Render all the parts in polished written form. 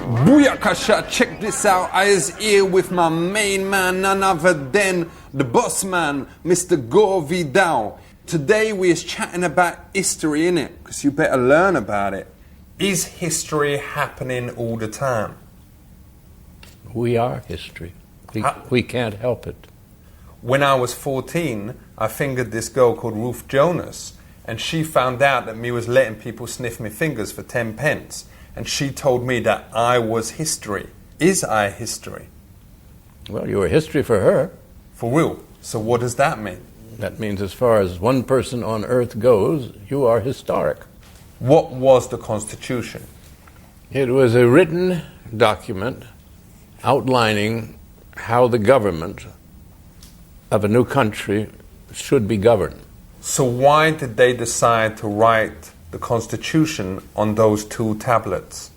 Booyakasha, check this out. I is here with my main man, none other than the boss man, Mr. Gore Vidal. Today we is chatting about history, innit? Because you better learn about it. Is history happening all the time? We are history. We can't help it. When I was 14, I fingered this girl called Ruth Jonas, and she found out that me was letting people sniff me fingers for 10 pence. And she told me that I was history. Is I history? Well, you were history for her. For real? So what does that mean? That means as far as one person on earth goes, you are historic. What was the Constitution? It was a written document outlining how the government of a new country should be governed. So why did they decide to write the Constitution on those 2 tablets?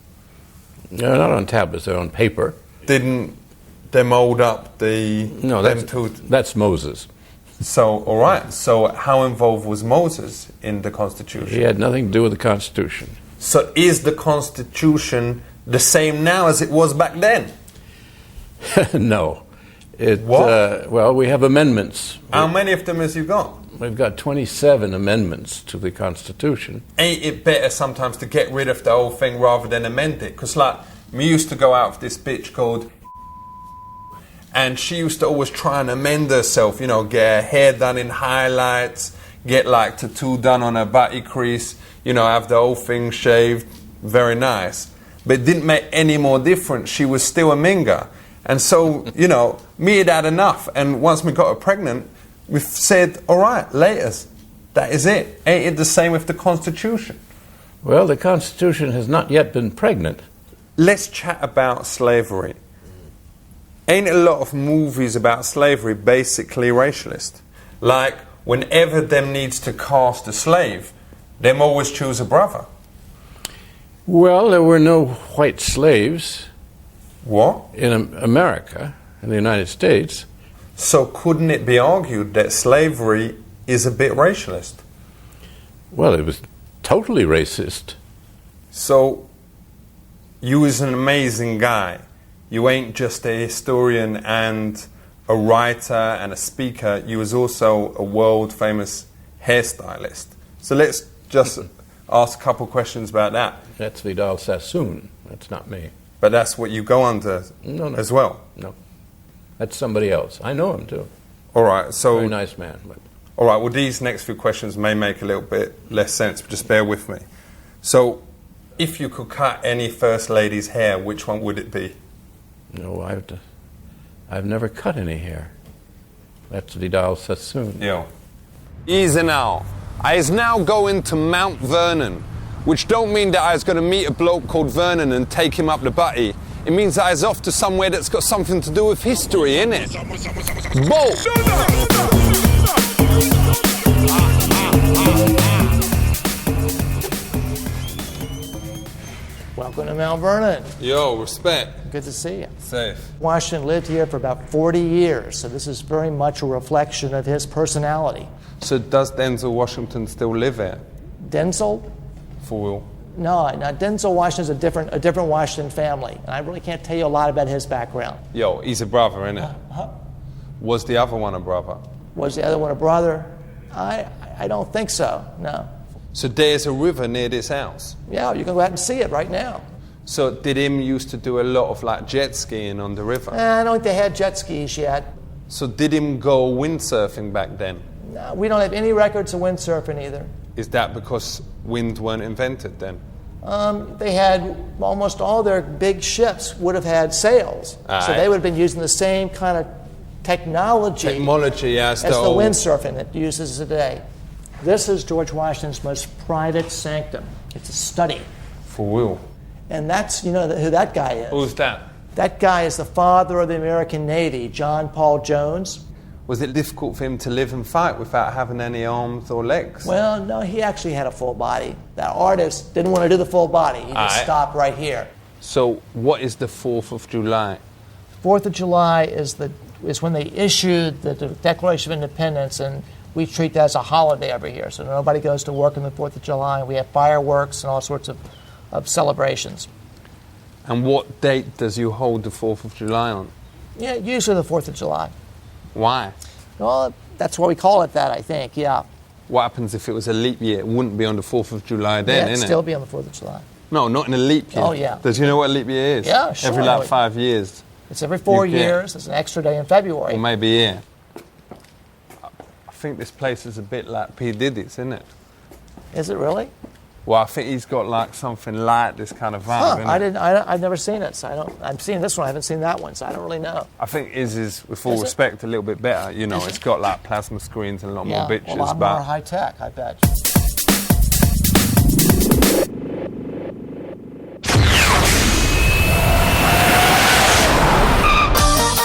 They're not on tablets, they're on paper. Didn't they mold up the... No, that's Moses. So, all right. So how involved was Moses in the Constitution? He had nothing to do with the Constitution. So is the Constitution the same now as it was back then? No. What? Well, we have amendments. How many of them has you got? We've got 27 amendments to the Constitution. Ain't it better sometimes to get rid of the whole thing rather than amend it? Because, like, me used to go out with this bitch called... And she used to always try and amend herself, you know, get her hair done in highlights, get, like, tattoo done on her body crease, you know, have the whole thing shaved. Very nice. But it didn't make any more difference. She was still a minga. And so, you know, me had enough. And once we got her pregnant... We've said, all right, laters. That is it. Ain't it the same with the Constitution? Well, the Constitution has not yet been pregnant. Let's chat about slavery. Ain't a lot of movies about slavery basically racialist? Like, whenever them needs to cast a slave, them always choose a brother. Well, there were no white slaves. What? In America, in the United States. So couldn't it be argued that slavery is a bit racialist? Well, it was totally racist. So you is an amazing guy. You ain't just a historian and a writer and a speaker. You was also a world famous hairstylist. So let's just ask a couple questions about that. That's Vidal Sassoon. That's not me. But that's what you go under as well? No. That's somebody else. I know him too. All right, so... Very nice man. But. All right, well, these next few questions may make a little bit less sense, but just bear with me. So, if you could cut any First Lady's hair, which one would it be? No, I've never cut any hair. That's Vidal Sassoon. Yeah. Easy now. I is now going to Mount Vernon, which don't mean that I was going to meet a bloke called Vernon and take him up the butty. It means I was off to somewhere that's got something to do with history, innit? Bolt! Welcome to Mount Vernon. Yo, respect. Good to see you. Safe. Washington lived here for about 40 years, so this is very much a reflection of his personality. So does Denzel Washington still live here? Denzel? For real? No, Denzel Washington's a different Washington family, and I really can't tell you a lot about his background. Yo, he's a brother, innit? Was the other one a brother? Was the other one a brother? I don't think so, no. So there's a river near this house? Yeah, you can go out and see it right now. So did him used to do a lot of like jet skiing on the river? I don't think they had jet skis yet. So did him go windsurfing back then? No, we don't have any records of windsurfing either. Is that because wind weren't invented then? They had almost all their big ships would have had sails. So they would have been using the same kind of technology as the windsurfing that uses today. This is George Washington's most private sanctum. It's a study. For real? And that's, you know, who that guy is. Who's that? That guy is the father of the American Navy, John Paul Jones. Was it difficult for him to live and fight without having any arms or legs? Well, no, he actually had a full body. That artist didn't want to do the full body. He just stopped right here. So what is the 4th of July? 4th of July is when they issued the Declaration of Independence, and we treat that as a holiday over here. So nobody goes to work on the 4th of July. We have fireworks and all sorts of celebrations. And what date does you hold the 4th of July on? Yeah, usually the 4th of July. Why? Well, that's why we call it that, I think, yeah. What happens if it was a leap year? It wouldn't be on the 4th of July then, it'd innit? still be on the 4th of July. No, not in a leap year. Oh, yeah. Does you know what a leap year is? Yeah, sure. Every like 5 years. It's every 4 You get- years. There's an extra day in February. Or maybe a year. I think this place is a bit like P. Diddy's, isn't it? Is it really? Well, I think he's got like something like this kind of vibe, innit? I've never seen it, so I don't. I'm seeing this one. I haven't seen that one, so I don't really know. I think his is, with all respect, a little bit better. You know, it's got like plasma screens and a lot more bitches, a lot but more high tech, I bet.